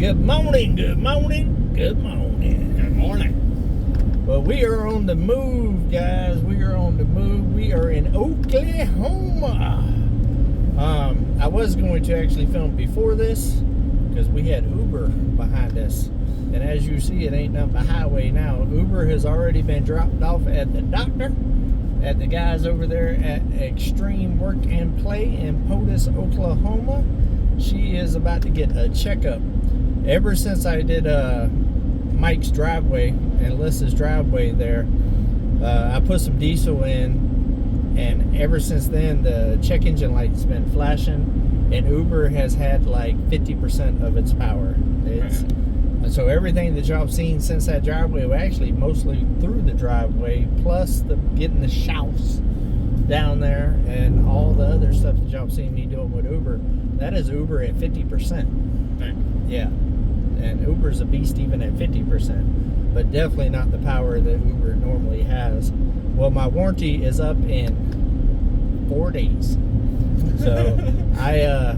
Good morning, good morning, good morning. Good morning. Well, we are on the move, guys. We are on the move. We are in Oklahoma. I was going to actually film before this because we had Uber behind us. And as you see, it ain't nothing but highway now. Uber has already been dropped off at the doctor, at the guys over there at Extreme Work and Play in POBOX, Oklahoma. She is about to get a checkup. Ever since I did Mike's driveway and Lissa's driveway there, I put some diesel in, and ever since then the check engine light's been flashing, and Uber has had like 50% of its power. So everything that y'all have seen since that driveway, well, actually mostly through the driveway, plus getting the shouts down there and all the other stuff that y'all have seen me doing with Uber, that is Uber at 50%. Dang. Yeah. And Uber's a beast even at 50%, but definitely not the power that Uber normally has. Well, my warranty is up in 4 days. So I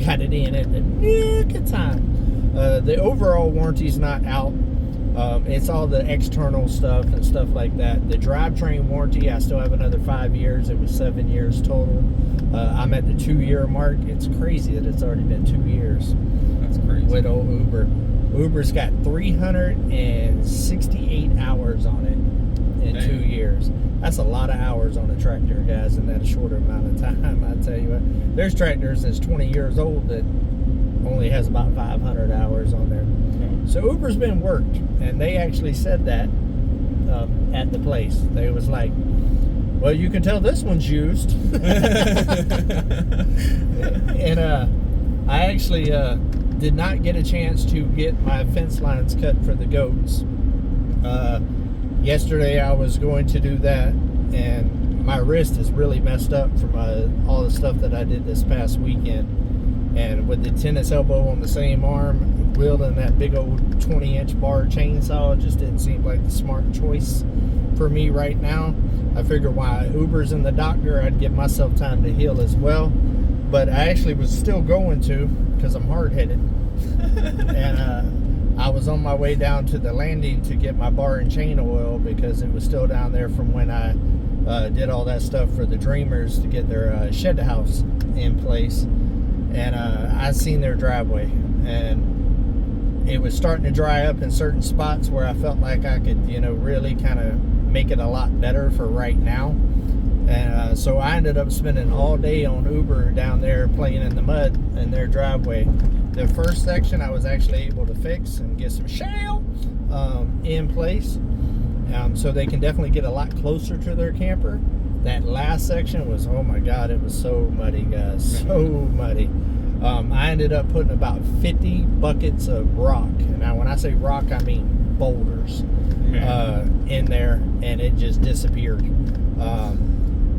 got it in at the nick of time. The overall warranty's not out. It's all the external stuff and stuff like that. The drivetrain warranty, I still have another 5 years. It was 7 years total. I'm at the 2-year mark. It's crazy that it's already been 2 years. That's crazy. With old Uber. Uber's got 368 hours on it in Dang. 2 years. That's a lot of hours on a tractor, guys, in that shorter amount of time. I tell you what, there's tractors that's 20 years old that only has about 500 hours on there. So Uber's been worked, and they actually said that at the place. They was like, well, you can tell this one's used. And I actually did not get a chance to get my fence lines cut for the goats. Yesterday I was going to do that, and my wrist is really messed up from all the stuff that I did this past weekend. And with the tennis elbow on the same arm, wielding that big old 20-inch bar chainsaw just didn't seem like the smart choice for me right now. I figured while Uber's in the doctor, I'd give myself time to heal as well. But I actually was still going to, because I'm hard-headed. And I was on my way down to the landing to get my bar and chain oil, because it was still down there from when I did all that stuff for the Dreamers to get their shed house in place. And I seen their driveway, and it was starting to dry up in certain spots where I felt like I could, really kind of make it a lot better for right now. And so I ended up spending all day on Uber down there playing in the mud in their driveway. The first section I was actually able to fix and get some shale in place, so they can definitely get a lot closer to their camper. That last section was, oh my God, it was so muddy, guys, so muddy. I ended up putting about 50 buckets of rock. And now when I say rock, I mean boulders in there, and it just disappeared.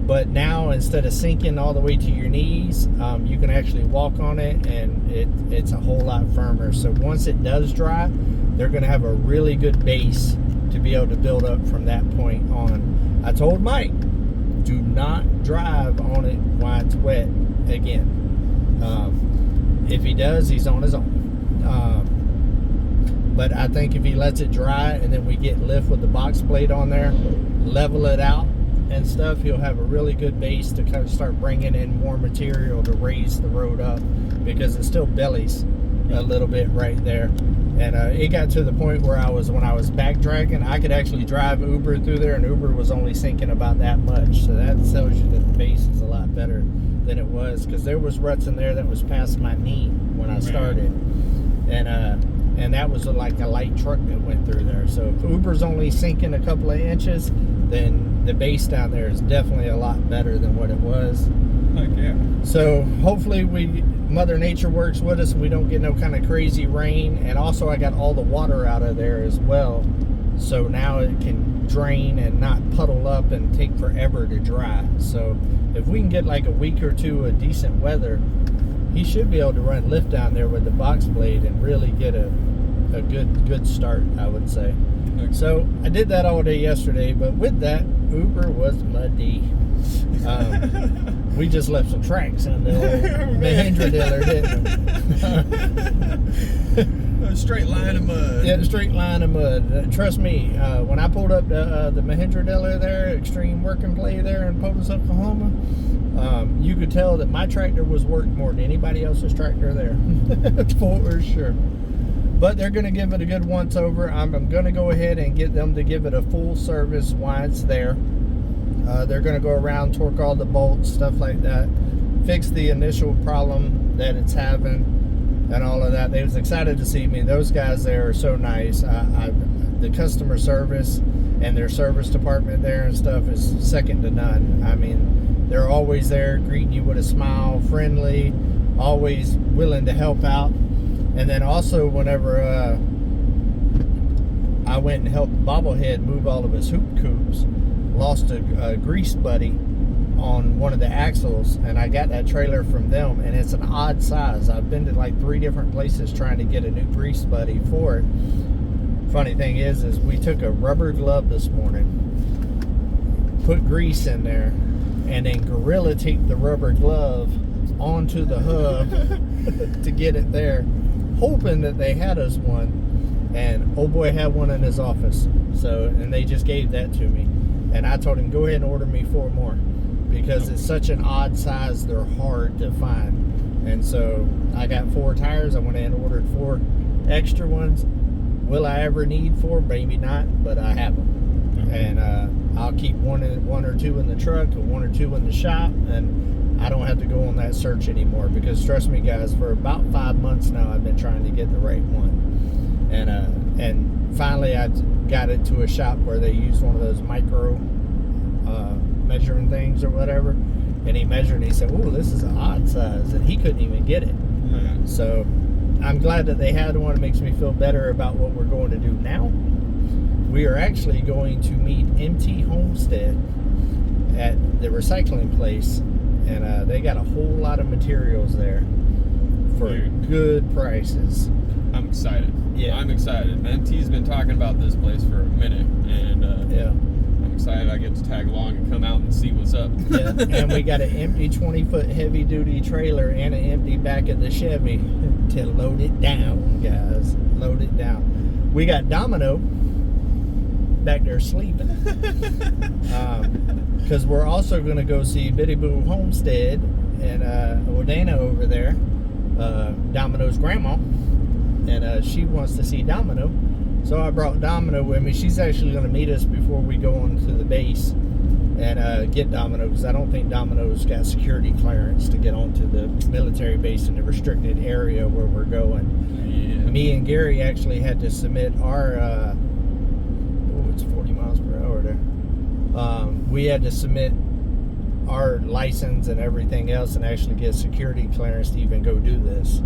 But now, instead of sinking all the way to your knees, you can actually walk on it, and it's a whole lot firmer. So once it does dry, they're going to have a really good base to be able to build up from that point on. I told Mike, do not drive on it while it's wet again. If he does, he's on his own. But I think if he lets it dry, and then we get lift with the box blade on there, level it out and stuff, he'll have a really good base to kind of start bringing in more material to raise the road up, because it still bellies a little bit right there. And it got to the point where when I was back dragging, I could actually drive Uber through there, and Uber was only sinking about that much. So that tells you that the base is a lot better than it was, because there was ruts in there that was past my knee when I started. And that was like a light truck that went through there. So if Uber's only sinking a couple of inches, then the base down there is definitely a lot better than what it was. Heck yeah. So hopefully Mother Nature works with us and we don't get no kind of crazy rain. And also I got all the water out of there as well. So now it can drain and not puddle up and take forever to dry. So if we can get like a week or two of decent weather, he should be able to run lift down there with the box blade and really get a good start, I would say. So I did that all day yesterday, but with that, Uber was muddy. We just left some tracks in the old Mahindra dealer, didn't we? A straight line of mud. Yeah, a straight line of mud. Trust me, when I pulled up the Mahindra dealer there, Extreme Work and Play there in POBOX, Oklahoma, you could tell that my tractor was worked more than anybody else's tractor there, for sure. But they're going to give it a good once over. I'm going to go ahead and get them to give it a full service while it's there. They're going to go around, torque all the bolts, stuff like that, fix the initial problem that it's having, and all of that. They was excited to see me. Those guys there are so nice. The customer service and their service department there and stuff is second to none. I mean, they're always there greeting you with a smile, friendly, always willing to help out. And then also whenever I went and helped Bobblehead move all of his hoop coops, lost a grease buddy on one of the axles, and I got that trailer from them, and it's an odd size. I've been to like 3 different places trying to get a new grease buddy for it. Funny thing is we took a rubber glove this morning, put grease in there, and then gorilla taped the rubber glove onto the hub to get it there, hoping that they had us one, and old boy had one in his office. So, and they just gave that to me, and I told him, go ahead and order me 4 more, because it's such an odd size, they're hard to find. And so I got 4 tires. I went in and ordered 4 extra ones. Will I ever need 4? Maybe not, but I have them. And I'll keep one or 2 in the truck, or 1 or 2 in the shop, and I don't have to go on that search anymore, because trust me guys, for about 5 months now I've been trying to get the right one, and finally I got it to a shop where they used one of those micro measuring things or whatever, and he measured and he said, oh, this is an odd size, and he couldn't even get it. So I'm glad that they had one. It makes me feel better about what we're going to do now. We are actually going to meet Homestead at the recycling place, and they got a whole lot of materials there for good prices. I'm excited. Yeah, I'm excited. MT's been talking about this place for a minute, and yeah, I'm excited I get to tag along and come out and see what's up. Yeah, and we got an empty 20-foot heavy-duty trailer and an empty back of the Chevy to load it down, guys. Load it down. We got Domino back there sleeping, because we're also going to go see Bitty Boo Homestead and Odana over there, Domino's grandma, and she wants to see Domino, so I brought Domino with me. She's actually going to meet us before we go on to the base and get Domino, because I don't think Domino's got security clearance to get onto the military base in the restricted area where we're going. Yeah. Me and Gary actually had to submit our it's 40 miles per hour there. We had to submit our license and everything else and actually get security clearance to even go do this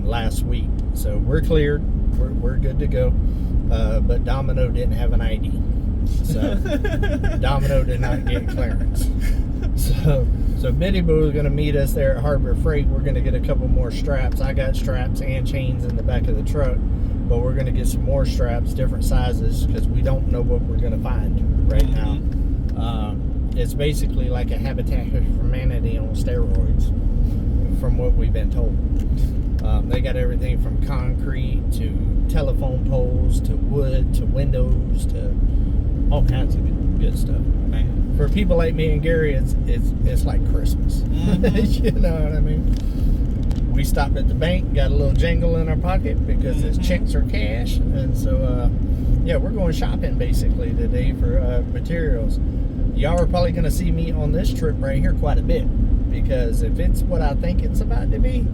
last week. So we're cleared. We're good to go. But Domino didn't have an ID. So Domino did not get clearance. So Bitty Boo is going to meet us there at Harbor Freight. We're going to get a couple more straps. I got straps and chains in the back of the truck, but we're going to get some more straps, different sizes, because we don't know what we're going to find right now. It's basically like a Habitat for Humanity on steroids, from what we've been told. They got everything from concrete to telephone poles to wood to windows to all kinds of good stuff. Man, for people like me and Gary, it's like Christmas. You know what I mean? We stopped at the bank, got a little jingle in our pocket because it's checks or cash, and so yeah, we're going shopping basically today for materials. Y'all are probably going to see me on this trip right here quite a bit, because if it's what I think it's about to be,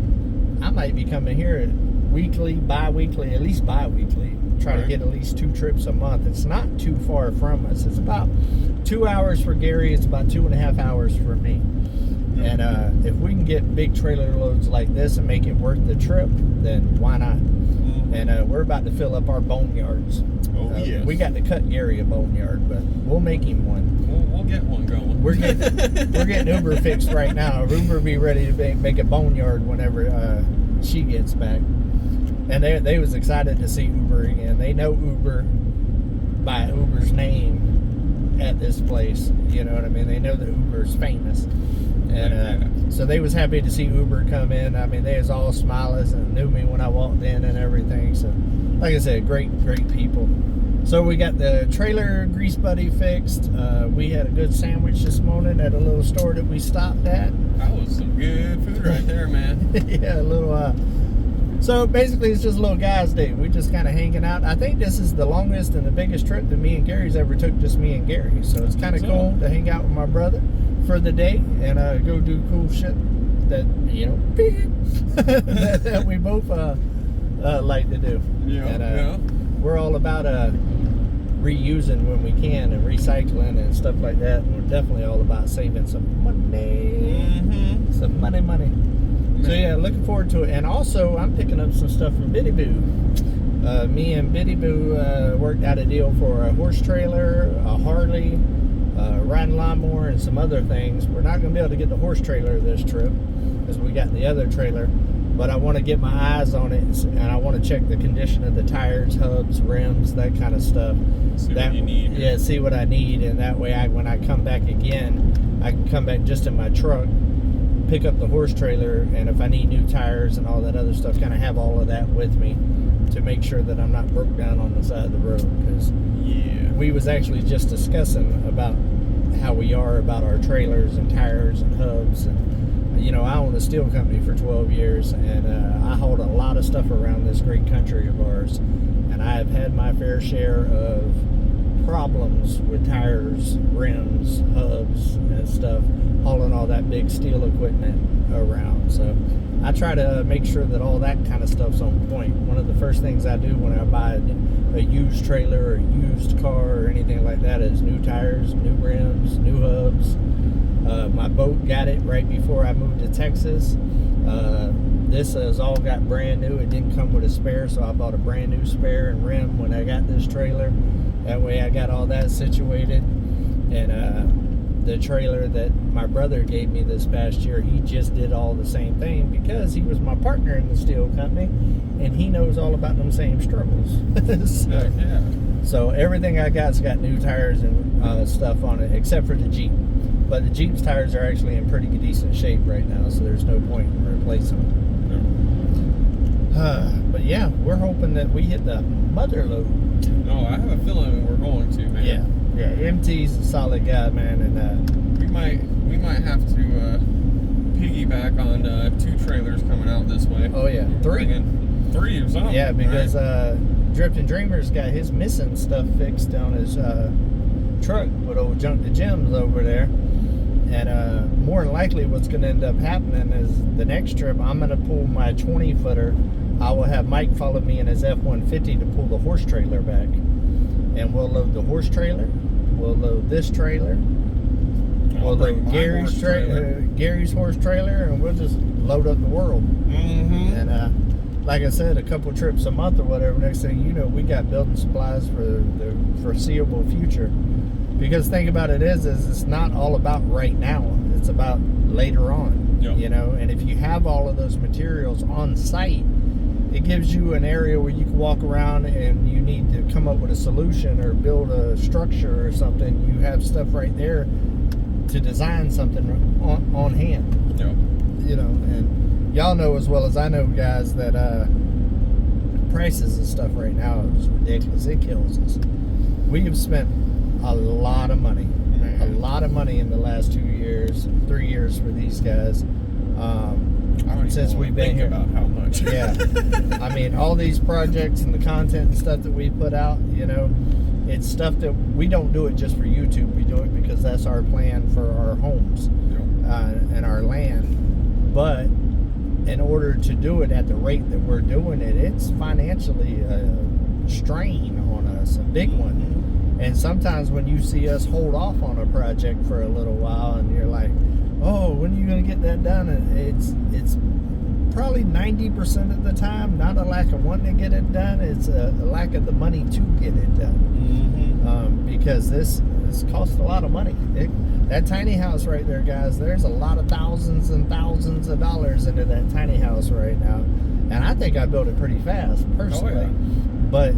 I might be coming here weekly, bi-weekly, at least bi-weekly. Try to get at least 2 trips a month. It's not too far from us. It's about 2 hours for Gary. It's about 2.5 hours for me. And if we can get big trailer loads like this and make it worth the trip, then why not? And we're about to fill up our boneyards. Yes. We got to cut Gary a boneyard, but we'll make him one. We'll get one going. We're getting Uber fixed right now. Uber will be ready to make a boneyard whenever she gets back. And they was excited to see Uber again. They know Uber by Uber's name at this place. You know what I mean? They know that Uber's famous. And so they was happy to see Uber come in. I mean, they was all smiles and knew me when I walked in and everything. So, like I said, great people. So we got the trailer grease buddy fixed. We had a good sandwich this morning at a little store that we stopped at. That was some good food right there, man. Yeah, a little. So basically, it's just a little guys' day. We just kind of hanging out. I think this is the longest and the biggest trip that me and Gary's ever took. Just me and Gary. So it's kind of cool to hang out with my brother for the day and go do cool shit that that we both like to do. Yeah, and, we're all about reusing when we can and recycling and stuff like that. And we're definitely all about saving some money, some money. So yeah, looking forward to it. And also, I'm picking up some stuff from Biddy Boo. Me and Biddy Boo worked out a deal for a horse trailer, a Harley, riding lawnmower, and some other things. We're not going to be able to get the horse trailer this trip because we got the other trailer. But I want to get my eyes on it, and I want to check the condition of the tires, hubs, rims, that kind of stuff. See what you need. Yeah, see what I need, and that way, when I come back again, I can come back just in my truck, pick up the horse trailer, and if I need new tires and all that other stuff, kind of have all of that with me to make sure that I'm not broke down on the side of the road. Because we was actually just discussing about how we are about our trailers and tires and hubs. And I own a steel company for 12 years, and I hold a lot of stuff around this great country of ours, and I have had my fair share of problems with tires, rims, hubs, and stuff, hauling all that big steel equipment around. So I try to make sure that all that kind of stuff's on point. One of the first things I do when I buy a used trailer or used car or anything like that is new tires, new rims, new hubs. My boat got it right before I moved to Texas. This has all got brand new. It didn't come with a spare, so I bought a brand new spare and rim when I got this trailer. That way I got all that situated. And the trailer that my brother gave me this past year, he just did all the same thing because he was my partner in the steel company, and he knows all about them same struggles. So everything I got's got new tires and stuff on it, except for the Jeep. But the Jeep's tires are actually in pretty decent shape right now, so there's no point in replacing them. But yeah, we're hoping that we hit the mother load. No, I have a feeling we're going to, man. Yeah. MT's a solid guy, man, and we might have to piggyback on 2 trailers coming out this way. Oh yeah, 3 or something. Yeah, because Drifting Dreamer's got his missing stuff fixed on his truck with old Junk the Gems over there. And more than likely what's going to end up happening is the next trip I'm going to pull my 20-footer. I will have Mike follow me in his F-150 to pull the horse trailer back. And we'll load the horse trailer. We'll load this trailer. We'll load Gary's horse trailer, and we'll just load up the world. And like I said, a couple trips a month or whatever. Next thing you know, we got building supplies for the foreseeable future. Because think about it is it's not all about right now. It's about later on. Yep. And if you have all of those materials on site, it gives you an area where you can walk around, and you need to come up with a solution or build a structure or something. You have stuff right there to design something on hand. Yep. And y'all know as well as I know, guys, that prices and stuff right now is ridiculous. It kills us. We have spent a lot of money in the last 2 years, 3 years for these guys. Since we've been here. About how much? Yeah. I mean, all these projects and the content and stuff that we put out, it's stuff that we don't do it just for YouTube. We do it because that's our plan for our homes and our land. But in order to do it at the rate that we're doing it, it's financially a strain on us, a big one. And sometimes when you see us hold off on a project for a little while, and you're like, oh, when are you going to get that done? And it's probably 90% of the time not a lack of wanting to get it done. It's a lack of the money to get it done. Because this costs a lot of money. That tiny house right there, guys, there's a lot of thousands and thousands of dollars into that tiny house right now. And I think I built it pretty fast, personally. Oh, yeah. But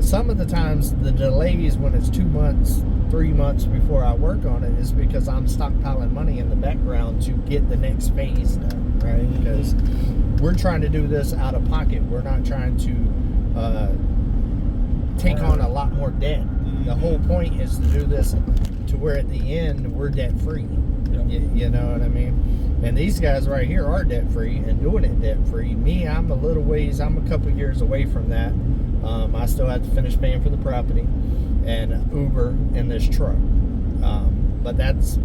some of the times the delays when it's 2 months, 3 months before I work on it is because I'm stockpiling money in the background to get the next phase done, right? Because we're trying to do this out of pocket. We're not trying to take on a lot more debt. The whole point is to do this to where at the end we're debt free. You know what I mean? And these guys right here are debt free and doing it debt free. Me, I'm a little ways. I'm a couple years away from that. I still have to finish paying for the property and Uber and this truck. But that's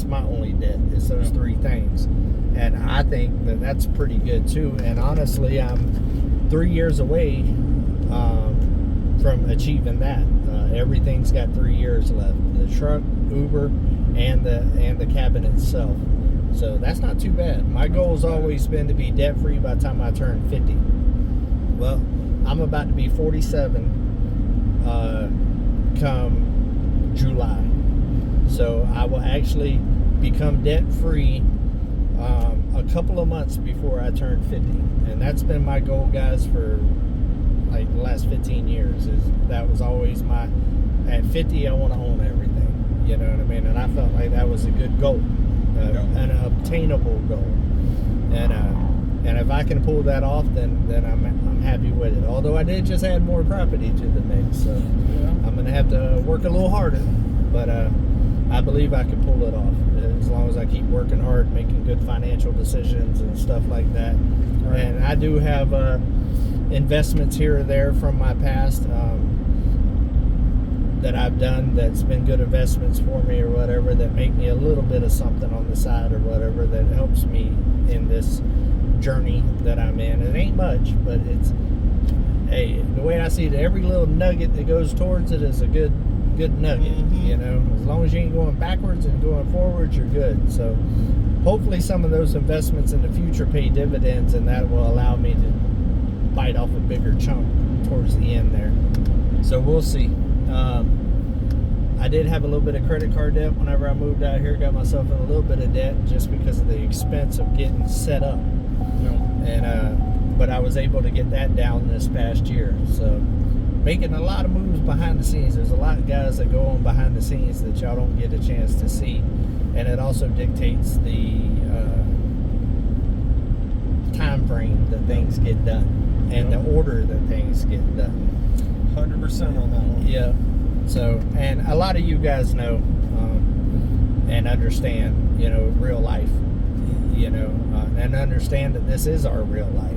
my only debt. It's those three things, and I think that that's pretty good too. And honestly, I'm 3 years away from achieving that. Everything's got 3 years left: the truck, Uber, and the cabin itself. So that's not too bad. My goal's always been to be debt free by the time I turn 50. Well, I'm about to be 47 come July. So I will actually become debt free a couple of months before I turn 50. And that's been my goal, guys, for like the last 15 years. That was always at 50 I want to own everything. You know what I mean? And I felt like that was a good goal, an obtainable goal. And if I can pull that off, then I'm happy with it. Although I did just add more property to the mix, so I'm gonna have to work a little harder. But I believe I can pull it off as long as I keep working hard, making good financial decisions and stuff like that. Right. And I do have investments here or there from my past that I've done that's been good investments for me or whatever, that make me a little bit of something on the side or whatever, that helps me in this journey that I'm in. It ain't much, but it's, hey, the way I see it, every little nugget that goes towards it is a good nugget. You know, as long as you ain't going backwards and going forwards, you're good. So hopefully some of those investments in the future pay dividends, and that will allow me to bite off a bigger chunk towards the end there. So we'll see. I did have a little bit of credit card debt whenever I moved out here. Got myself in a little bit of debt just because of the expense of getting set up. And but I was able to get that down this past year. So making a lot of moves behind the scenes. There's a lot of guys that go on behind the scenes that y'all don't get a chance to see, and it also dictates the time frame that things get done and the order that things get done. 100% on that one. Yeah. So, and a lot of you guys know and understand, you know, real life, you know, and understand that this is our real life.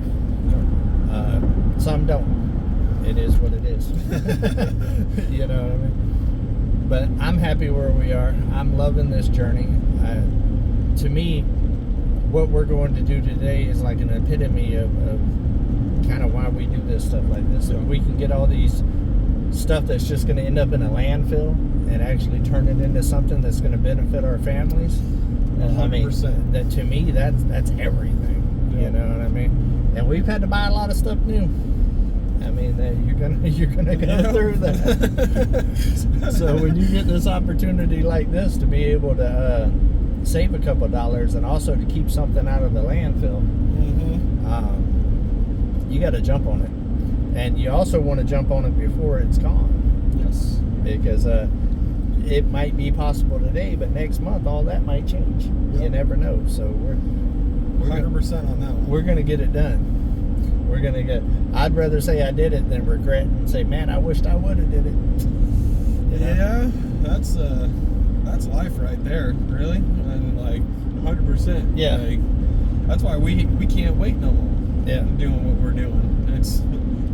Some don't. It is what it is. You know what I mean? But I'm happy where we are. I'm loving this journey. To me, what we're going to do today is like an epitome of kind of why we do this stuff like this. So we can get all these stuff that's just going to end up in a landfill and actually turn it into something that's going to benefit our families. 100%. I mean, that to me, that's everything. You know what I mean? And we've had to buy a lot of stuff new. I mean, you're gonna go through that. So when you get this opportunity like this to be able to save a couple dollars and also to keep something out of the landfill, you got to jump on it. And you also want to jump on it before it's gone. Yes. Because it might be possible today, but next month all that might change. You never know. So we're 100% on that one. We're gonna get it done. We're gonna get. I'd rather say I did it than regret and say, man, I wished I would have did it. You know? Yeah, that's life right there, really, and like 100%. Yeah. Like, that's why we can't wait no more. Yeah. Doing what we're doing.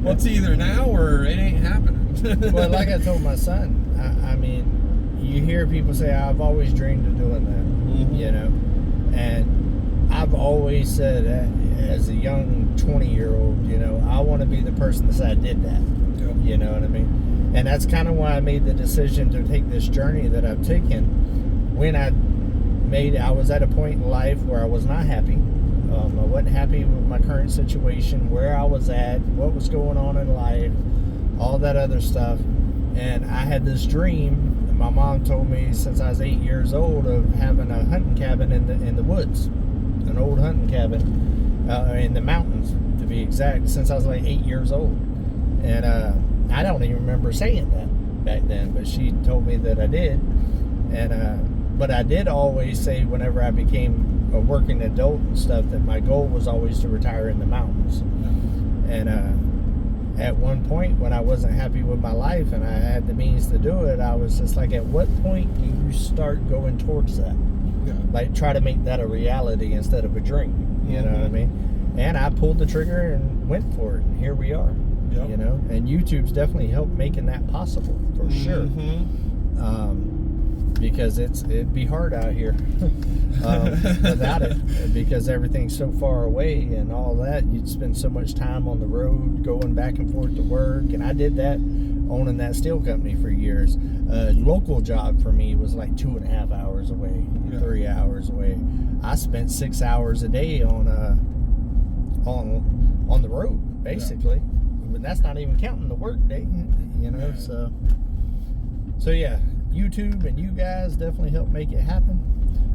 It's either now or it ain't happening. Well, like I told my son, I mean, you hear people say, I've always dreamed of doing that. You know, and I've always said that as a young 20-year-old, you know, I want to be the person that said I did that. You know what I mean? And that's kind of why I made the decision to take this journey that I've taken. When I was at a point in life where I was not happy. I wasn't happy with my current situation, where I was at, what was going on in life, all that other stuff. And I had this dream. My mom told me since I was 8 years old of having a hunting cabin in the woods, an old hunting cabin in the mountains, to be exact, since I was like 8 years old. And I don't even remember saying that back then, but she told me that I did. And but I did always say whenever I became a working adult and stuff that my goal was always to retire in the mountains. And at one point when I wasn't happy with my life and I had the means to do it, I was just like, at what point do you start going towards that? Yeah. Like, try to make that a reality instead of a dream. You know what I mean? And I pulled the trigger and went for it. And here we are. Yep. You know, and YouTube's definitely helped making that possible for sure. Because it'd be hard out here without it, because everything's so far away and all that. You'd spend so much time on the road going back and forth to work, and I did that owning that steel company for years. A local job for me was like 2.5 hours away, 3 hours away. I spent 6 hours a day on the road basically. But that's not even counting the work day, you know. So yeah, YouTube and you guys definitely helped make it happen.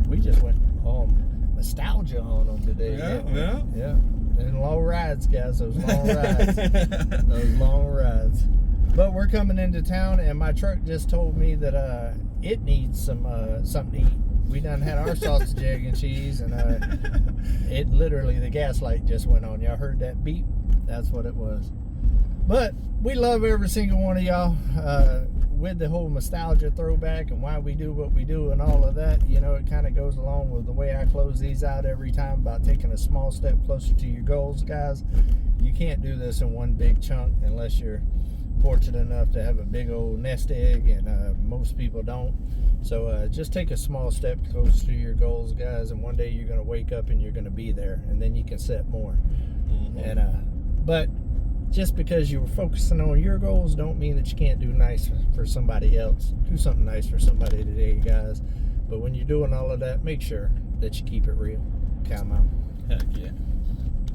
We just went nostalgia on them today. Yeah. And long rides, guys. Those long rides. Those long rides. But we're coming into town, and my truck just told me that it needs something to eat. We done had our sausage, egg, and cheese, and it literally, the gas light just went on. Y'all heard that beep? That's what it was. But we love every single one of y'all. With the whole nostalgia throwback and why we do what we do and all of that, you know, it kind of goes along with the way I close these out every time about taking a small step closer to your goals, guys. You can't do this in one big chunk unless you're fortunate enough to have a big old nest egg, and most people don't. So just take a small step closer to your goals, guys, and one day you're going to wake up and you're going to be there, and then you can set more. But just because you were focusing on your goals don't mean that you can't do nice for somebody else. Do something nice for somebody today, guys. But when you're doing all of that, make sure that you keep it real. Come on. Heck yeah.